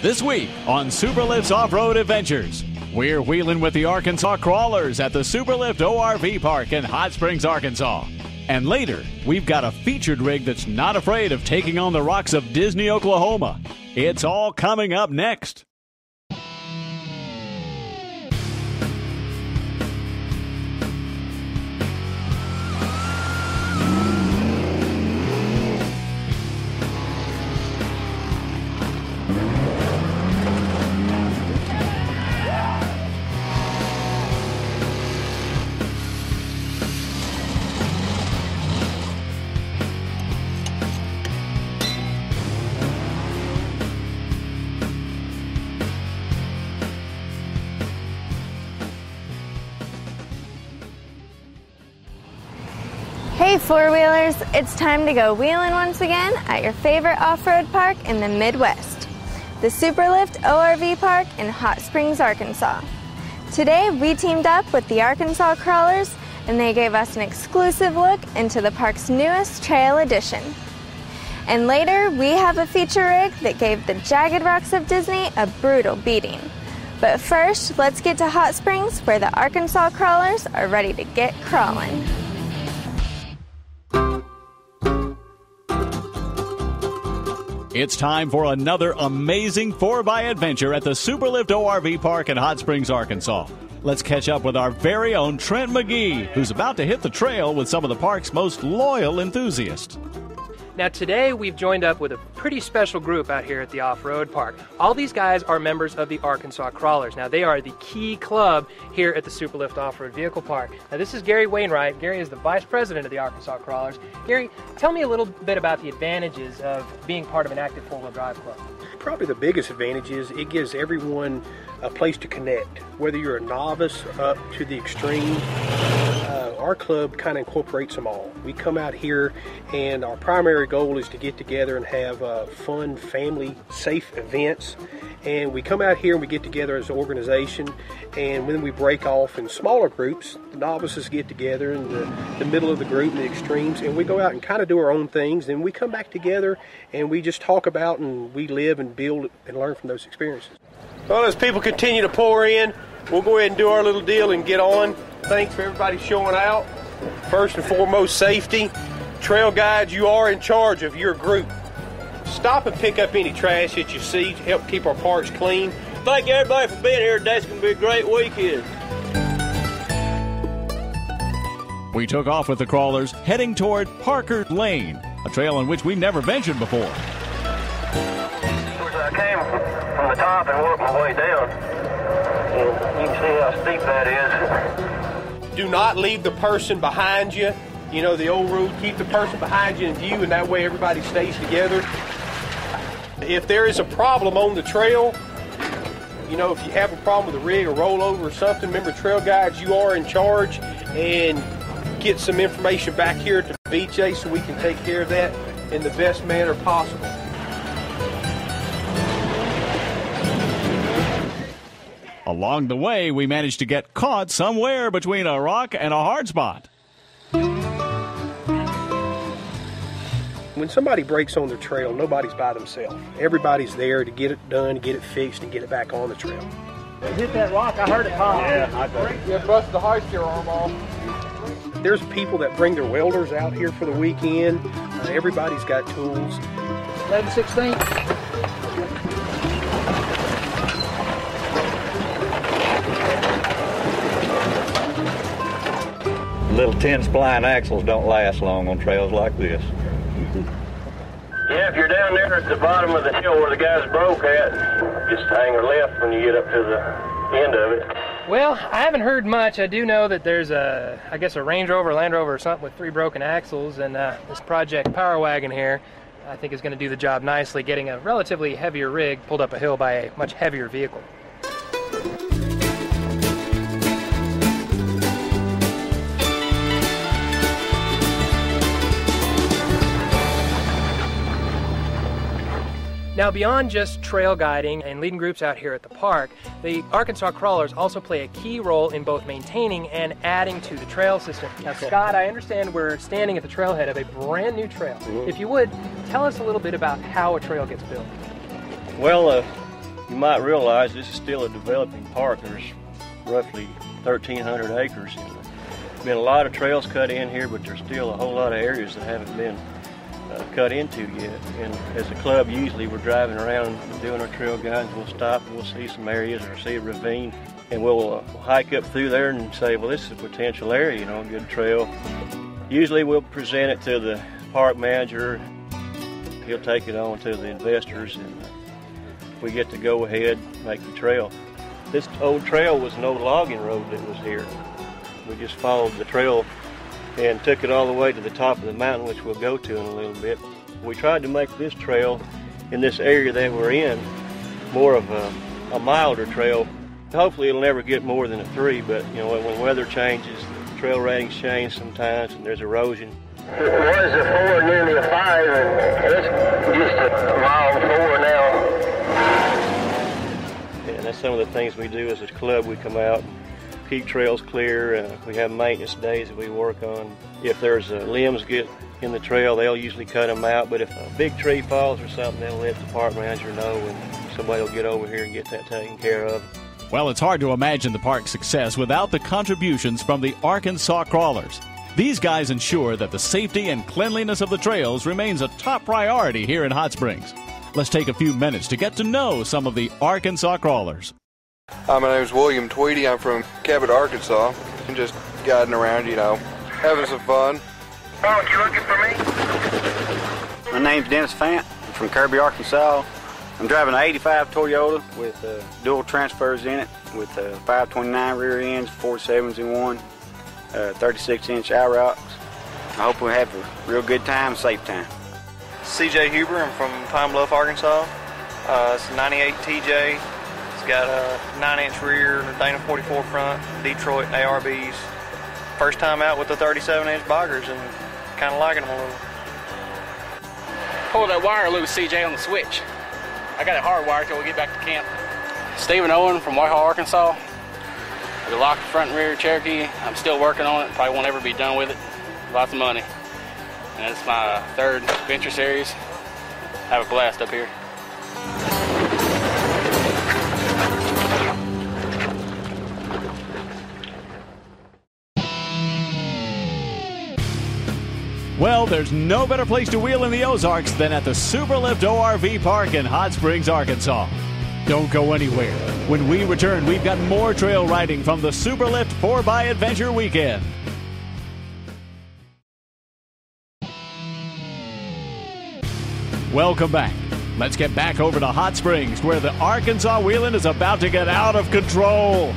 This week on Superlift's Off-Road Adventures, we're wheeling with the Arkansas Crawlers at the Superlift ORV Park in Hot Springs, Arkansas. And later, we've got a featured rig that's not afraid of taking on the rocks of Disney, Oklahoma. It's all coming up next. Hey four-wheelers, it's time to go wheeling once again at your favorite off-road park in the Midwest, the Superlift ORV Park in Hot Springs, Arkansas. Today we teamed up with the Arkansas Crawlers and they gave us an exclusive look into the park's newest trail edition. And later we have a feature rig that gave the jagged rocks of Disney a brutal beating. But first, let's get to Hot Springs where the Arkansas Crawlers are ready to get crawling. It's time for another amazing 4x adventure at the Superlift ORV Park in Hot Springs, Arkansas. Let's catch up with our very own Trent McGee, who's about to hit the trail with some of the park's most loyal enthusiasts. Now today we've joined up with a pretty special group out here at the off-road park. All these guys are members of the Arkansas Crawlers. Now they are the key club here at the Superlift Off-Road Vehicle Park. Now this is Gary Wainwright. Gary is the vice president of the Arkansas Crawlers. Gary, tell me a little bit about the advantages of being part of an active four-wheel drive club. Probably the biggest advantage is it gives everyone a place to connect, whether you're a novice up to the extreme. Our club kind of incorporates them all. We come out here and our primary goal is to get together and have fun, family, safe events. And we come out here and we get together as an organization, and when we break off in smaller groups, the novices get together in the middle of the group and the extremes, and we go out and kind of do our own things. Then we come back together and we just talk about and we live and build and learn from those experiences. Well, as people continue to pour in, we'll go ahead and do our little deal and get on. Thanks for everybody showing out. First and foremost, safety. Trail guides, you are in charge of your group. Stop and pick up any trash that you see to help keep our parks clean. Thank everybody for being here today. It's going to be a great weekend. We took off with the Crawlers, heading toward Parker Lane, a trail on which we've never ventured before. I came from the top and worked my way down. And you can see how steep that is. Do not leave the person behind you. You know the old rule, keep the person behind you in view, and that way everybody stays together. If there is a problem on the trail, you know, if you have a problem with a rig or rollover or something, remember trail guides, you are in charge, and get some information back here to BJ so we can take care of that in the best manner possible. Along the way, we managed to get caught somewhere between a rock and a hard spot. When somebody breaks on the trail, nobody's by themselves. Everybody's there to get it done, to get it fixed, and get it back on the trail. Hit that rock, I heard it pop. Yeah, busted the high steer arm off. There's people that bring their welders out here for the weekend. Everybody's got tools. 11/16. Little 10-spline axles don't last long on trails like this. Yeah, if you're down there at the bottom of the hill where the guys broke at, just hang a left when you get up to the end of it. Well, I haven't heard much. I do know that there's I guess a Range Rover, Land Rover or something with 3 broken axles, and this Project Power Wagon here I think is going to do the job nicely, getting a relatively heavier rig pulled up a hill by a much heavier vehicle. Now, beyond just trail guiding and leading groups out here at the park, the Arkansas Crawlers also play a key role in both maintaining and adding to the trail system. Now, Scott, I understand we're standing at the trailhead of a brand new trail. If you would, tell us a little bit about how a trail gets built. Well, You might realize this is still a developing park. There's roughly 1,300 acres. There's been a lot of trails cut in here, but there's still a whole lot of areas that haven't been cut into yet. And as a club, usually we're driving around doing our trail guides. We'll stop and we'll see some areas or see a ravine, and we'll hike up through there and say, well, this is a potential area, you know, a good trail. Usually we'll present it to the park manager. He'll take it on to the investors, and we get to go ahead and make the trail. This old trail was an old logging road that was here. We just followed the trail and took it all the way to the top of the mountain, which we'll go to in a little bit. We tried to make this trail in this area that we're in more of a milder trail. Hopefully it'll never get more than a 3, but you know, when weather changes, the trail ratings change sometimes and there's erosion. It was a 4, nearly a 5, and it's just a mild 4 now. And that's some of the things we do as a club. We come out, keep trails clear. We have maintenance days that we work on. If there's limbs get in the trail, they'll usually cut them out. But if a big tree falls or something, they'll let the park manager know, and somebody will get over here and get that taken care of. Well, it's hard to imagine the park's success without the contributions from the Arkansas Crawlers. These guys ensure that the safety and cleanliness of the trails remains a top priority here in Hot Springs. Let's take a few minutes to get to know some of the Arkansas Crawlers. Hi, my name is William Tweedy. I'm from Cabot, Arkansas. I'm just guiding around, you know, having some fun. Oh, you looking for me? My name's Dennis Fant. I'm from Kirby, Arkansas. I'm driving an 85 Toyota with dual transfers in it, with 529 rear ends, 47s in one, 36-inch outrocks. I hope we have a real good time, safe time. CJ Huber. I'm from Pine Bluff, Arkansas. It's a 98 TJ. It's got a 9-inch rear, Dana 44 front, Detroit ARBs. First time out with the 37-inch boggers and kind of liking them a little. Pull that wire loose, CJ, on the switch. I got it hardwired till we get back to camp. Stephen Owen from Whitehall, Arkansas. We locked the front and rear Cherokee. I'm still working on it. Probably won't ever be done with it. Lots of money. And it's my 3rd Venture Series. Have a blast up here. Well, there's no better place to wheel in the Ozarks than at the Superlift ORV Park in Hot Springs, Arkansas. Don't go anywhere. When we return, we've got more trail riding from the Superlift 4x Adventure Weekend. Welcome back. Let's get back over to Hot Springs, where the Arkansas Wheeling is about to get out of control.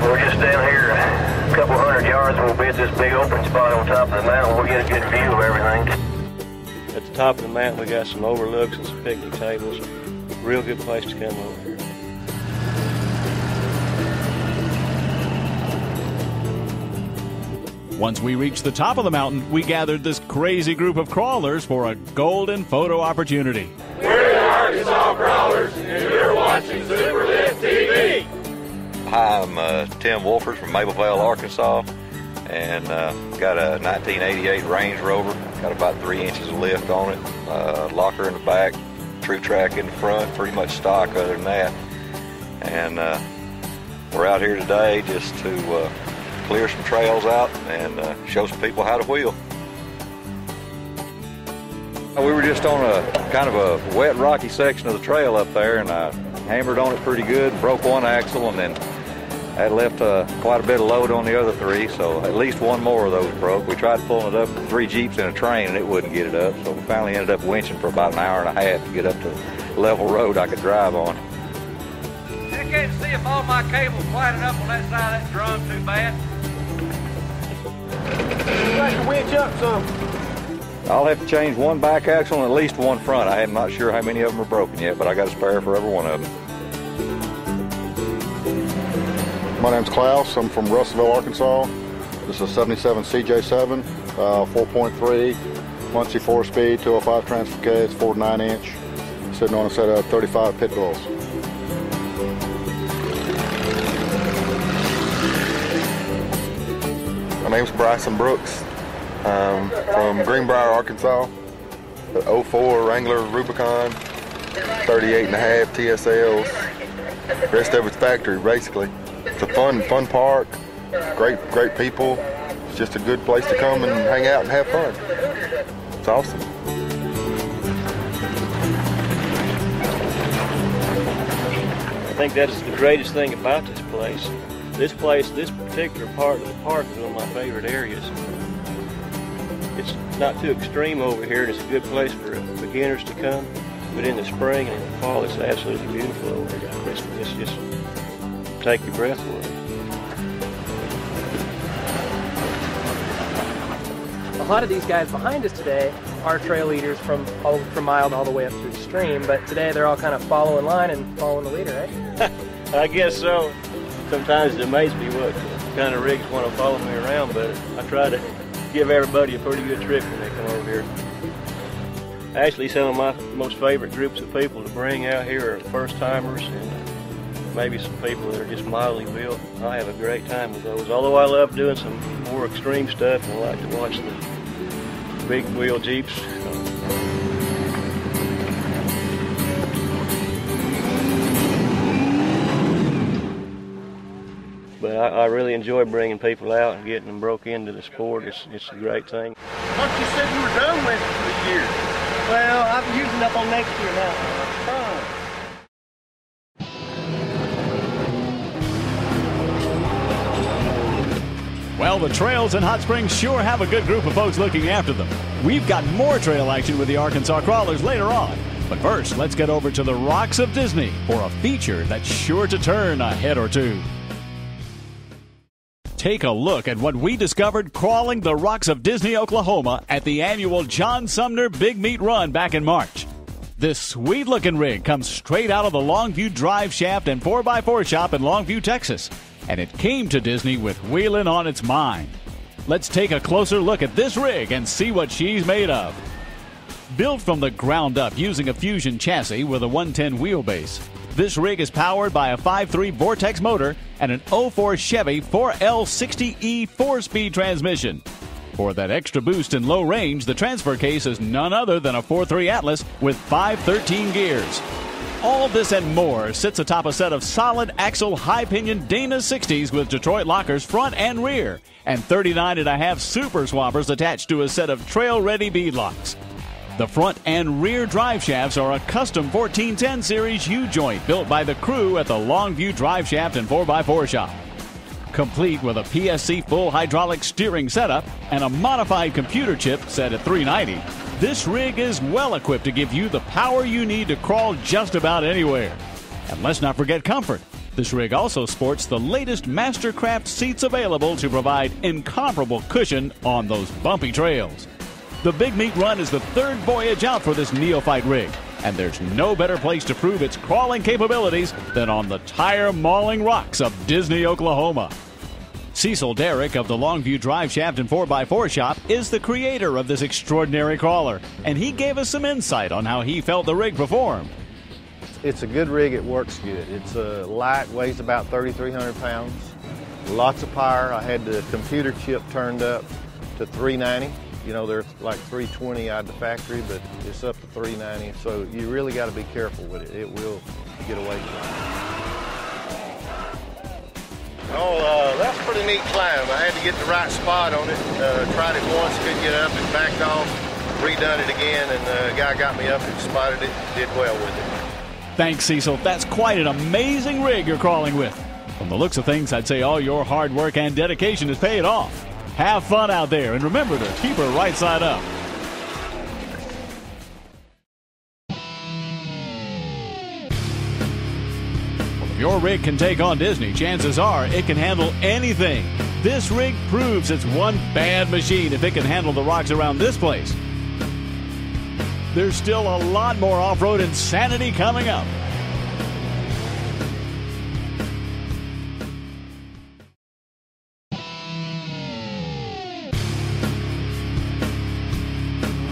We're just down here a couple 100 yards. We'll be at this big open spot on top of the mountain. We'll get a good view of everything. At the top of the mountain, we got some overlooks and some picnic tables. Real good place to come over here. Once we reached the top of the mountain, we gathered this crazy group of crawlers for a golden photo opportunity. We're the Arkansas Crawlers, and you're watching Superlift TV. Hi, I'm Tim Wolford from Maple Vale, Arkansas, and got a 1988 Range Rover. Got about 3 inches of lift on it, locker in the back, True Track in the front, pretty much stock other than that. And we're out here today just to clear some trails out and show some people how to wheel. We were just on a kind of a wet, rocky section of the trail up there, and I hammered on it pretty good, broke one axle, and then that left quite a bit of load on the other 3, so at least one more of those broke. We tried pulling it up with 3 Jeeps and a train, and it wouldn't get it up, so we finally ended up winching for about an hour and a half to get up to level road I could drive on. I can't see if all my cables lining up on that side of that drum too bad. Try to winch up some. I'll have to change one back axle and at least one front. I'm not sure how many of them are broken yet, but I got a spare for every one of them. My name's Klaus. I'm from Russellville, Arkansas. This is a 77 CJ7, 4.3, Muncie 4-speed, 205 transfer case, 49-inch, sitting on a set of 35 pit bulls. My name's Bryson Brooks. from Greenbrier, Arkansas. The 04 Wrangler Rubicon, 38.5 TSLs. Rest of it's factory, basically. It's a fun park. Great people. It's just a good place to come and hang out and have fun. It's awesome. I think that's the greatest thing about this place. This particular part of the park is one of my favorite areas. It's not too extreme over here, and it's a good place for beginners to come. But in the spring and in the fall, it's absolutely beautiful over here. It's just take your breath away. A lot of these guys behind us today are trail leaders from mild all the way up through the stream, but today they're all kind of following line and following the leader, right? I guess so. Sometimes it amazes me what kind of rigs want to follow me around, but I try to give everybody a pretty good trip when they come over here. Actually, some of my most favorite groups of people to bring out here are first-timers and maybe some people that are just mildly built. I have a great time with those. Although I love doing some more extreme stuff and I like to watch the big wheel Jeeps. But I really enjoy bringing people out and getting them broke into the sport. It's a great thing. I thought you said you were done with it this year. Well, I'm using up on next year now. Well, the trails in Hot Springs sure have a good group of folks looking after them. We've got more trail action with the Arkansas Crawlers later on. But first, let's get over to the Rocks of Disney for a feature that's sure to turn a head or two. Take a look at what we discovered crawling the Rocks of Disney, Oklahoma at the annual John Sumner Big Meat Run back in March. This sweet-looking rig comes straight out of the Longview Drive Shaft and 4x4 shop in Longview, Texas, and it came to Disney with wheeling on its mind. Let's take a closer look at this rig and see what she's made of. Built from the ground up using a Fusion chassis with a 110 wheelbase, this rig is powered by a 5.3 Vortex motor and an 04 Chevy 4L60E 4-speed transmission. For that extra boost in low range, the transfer case is none other than a 4.3 Atlas with 513 gears. All this and more sits atop a set of solid axle high pinion Dana 60s with Detroit lockers front and rear, and 39.5 Super Swampers attached to a set of trail-ready beadlocks. The front and rear drive shafts are a custom 1410 series U-joint built by the crew at the Longview Drive Shaft and 4x4 shop. Complete with a PSC full hydraulic steering setup and a modified computer chip set at 390, this rig is well equipped to give you the power you need to crawl just about anywhere. And let's not forget comfort. This rig also sports the latest Mastercraft seats available to provide incomparable cushion on those bumpy trails. The Big Meat Run is the third voyage out for this neophyte rig, and there's no better place to prove its crawling capabilities than on the tire-mauling rocks of Disney, Oklahoma. Cecil Derrick of the Longview Drive Shaft and 4x4 shop is the creator of this extraordinary crawler, and he gave us some insight on how he felt the rig performed. It's a good rig, it works good. It's light, weighs about 3,300 pounds, lots of power. I had the computer chip turned up to 390. You know, there's like 320 out of the factory, but it's up to 390, so you really got to be careful with it. It will get away from you. Oh, that's a pretty neat climb. I had to get the right spot on it. Tried it once, couldn't get up, and backed off, redone it again, and the guy got me up and spotted it, did well with it. Thanks, Cecil. That's quite an amazing rig you're crawling with. From the looks of things, I'd say all your hard work and dedication is paid off. Have fun out there, and remember to keep her right side up. Well, if your rig can take on Disney, chances are it can handle anything. This rig proves it's one bad machine if it can handle the rocks around this place. There's still a lot more off-road insanity coming up.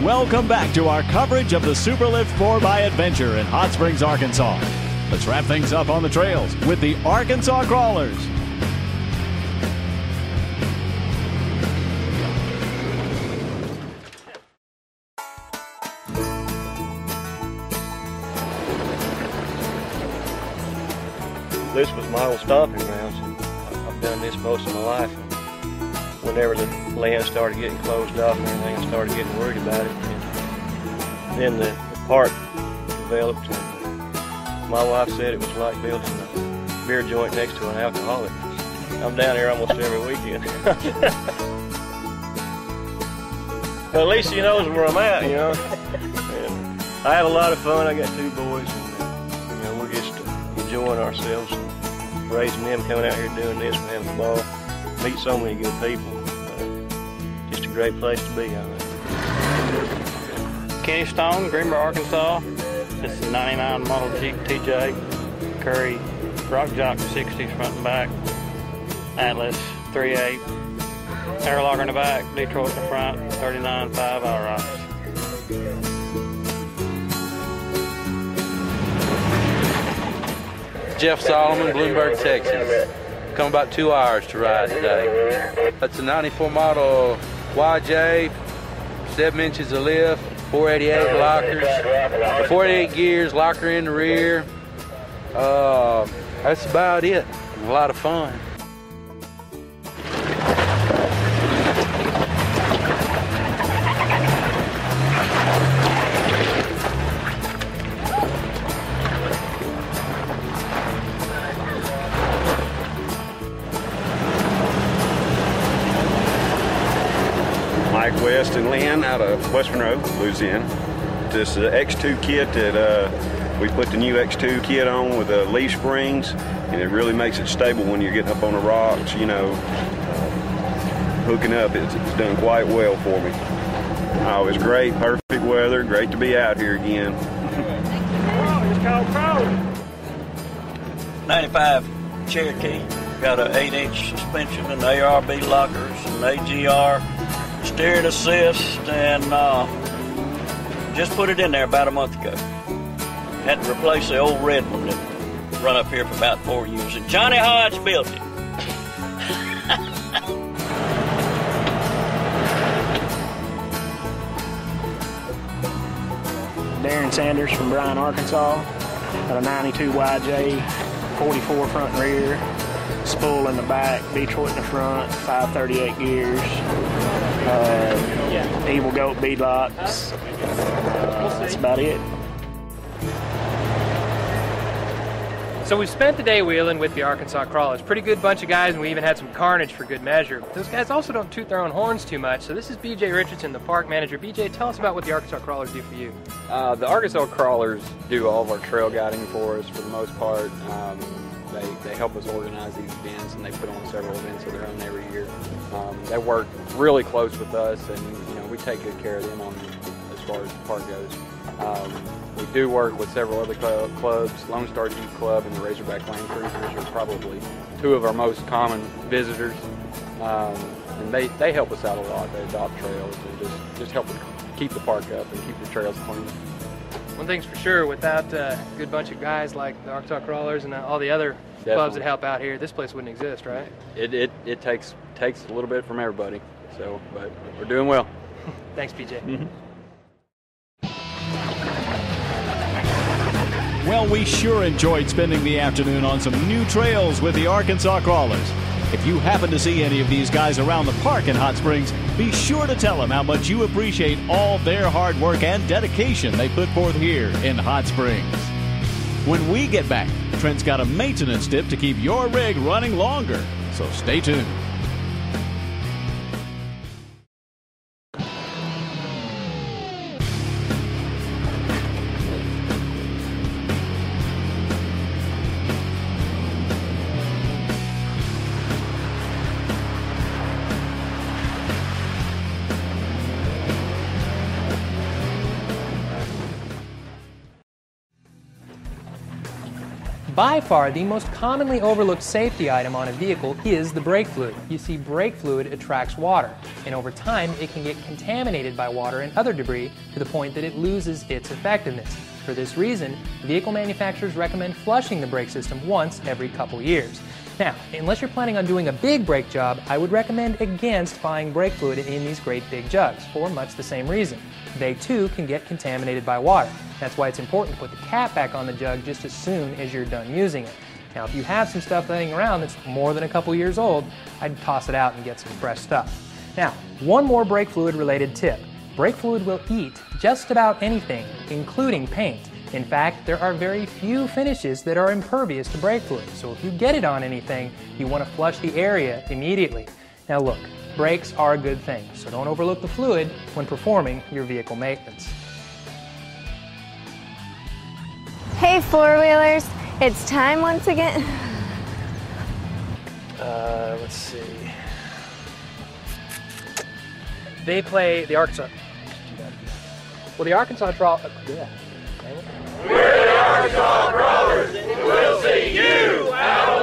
Welcome back to our coverage of the Superlift 4x Adventure in Hot Springs, Arkansas. Let's wrap things up on the trails with the Arkansas Crawlers. this was my old stomping grounds. I've done this most of my life. And whenever the land started getting closed off and everything, I started getting worried about it. And then the park developed, and my wife said it was like building a beer joint next to an alcoholic. I'm down here almost every weekend. But at least she knows where I'm at, you know. And I have a lot of fun. I got 2 boys, and we're just enjoying ourselves, and raising them, coming out here doing this, and having a ball. Meet so many good people. Just a great place to be out there. Kenny Stone, Greenbrier, Arkansas. This is a 99 model Jeep TJ, Curry, Rock Jock 60s front and back, Atlas 3.8, Airlocker in the back, Detroit in the front, 39.5 outrights. Jeff Solomon, Bloomberg, Texas. Come about 2 hours to ride today. That's a 94 model YJ, 7 inches of lift, 488 lockers, 48 gears, locker in the rear. That's about it. A lot of fun. Mike West and Lynn out of West Monroe, Louisiana. This is an X2 kit that we put the new X2 kit on with leaf springs, and it really makes it stable when you're getting up on the rocks, you know. Hooking up, it's done quite well for me. Oh, it's great, perfect weather, great to be out here again. It's called Crawler. 95 Cherokee, got an 8-inch suspension and ARB lockers and AGR. Steering assist, and just put it in there about a month ago. Had to replace the old red one that run up here for about 4 years. And Johnny Hodge built it. Darren Sanders from Bryan, Arkansas. Got a 92 YJ, 44 front and rear. Spool in the back, Detroit in the front, 538 gears. Evil Goat beadlocks. That's about it. So we've spent the day wheeling with the Arkansas Crawlers. Pretty good bunch of guys, and we even had some carnage for good measure. But those guys also don't toot their own horns too much. So this is BJ Richardson, the park manager. BJ, tell us about what the Arkansas Crawlers do for you. The Arkansas Crawlers do all of our trail guiding for us for the most part. They help us organize these events, and they put on several events of their own every year. They work really close with us, and we take good care of them as far as the park goes. We do work with several other clubs. Lone Star Jeep Club and the Razorback Land Cruisers are probably 2 of our most common visitors, and they help us out a lot. They adopt trails and just help us keep the park up and keep the trails clean. One thing's for sure, without a good bunch of guys like the Arkansas Crawlers and all the other clubs that help out here, this place wouldn't exist, right? It takes a little bit from everybody, but we're doing well. Thanks, BJ. Mm-hmm. Well, we sure enjoyed spending the afternoon on some new trails with the Arkansas Crawlers. If you happen to see any of these guys around the park in Hot Springs, be sure to tell them how much you appreciate all their hard work and dedication they put forth here in Hot Springs. When we get back, Trent's got a maintenance tip to keep your rig running longer, so stay tuned. By far, the most commonly overlooked safety item on a vehicle is the brake fluid. You see, brake fluid attracts water, and over time it can get contaminated by water and other debris to the point that it loses its effectiveness. For this reason, vehicle manufacturers recommend flushing the brake system once every couple years. Now, unless you're planning on doing a big brake job, I would recommend against buying brake fluid in these great big jugs for much the same reason. They too can get contaminated by water. That's why it's important to put the cap back on the jug just as soon as you're done using it. Now, if you have some stuff laying around that's more than a couple years old, I'd toss it out and get some fresh stuff. Now, one more brake fluid related tip. Brake fluid will eat just about anything, including paint. In fact, there are very few finishes that are impervious to brake fluid, so if you get it on anything, you want to flush the area immediately. Now look, brakes are a good thing, so don't overlook the fluid when performing your vehicle maintenance. Hey four-wheelers, it's time once again. Let's see. They play the Arkansas. Well, the Arkansas Crawlers. We're the Arkansas Crawlers. We'll see you out